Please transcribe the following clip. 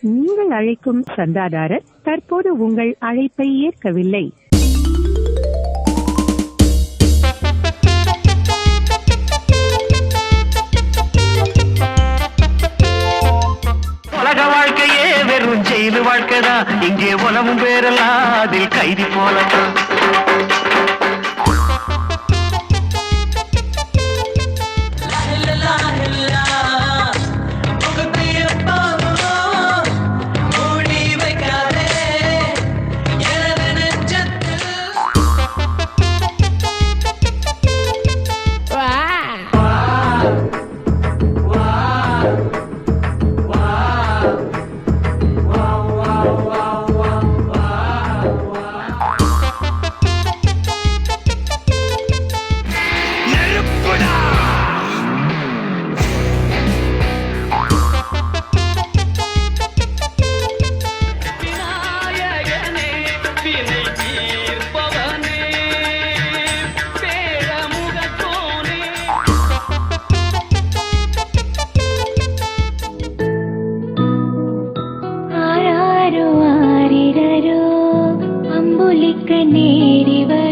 நீங்கள் அழைக்கும் சந்தாதாரர் தற்போது உங்கள் அழைப்பை ஏற்கவில்லை. உலக வாழ்க்கையே வெறும் ஜெயிலு வாழ்க்கைதான். இங்கே உலகம் பேரெல்லாம் அதில் கைதி போலதான். அம்புலிக்க நேரிவர்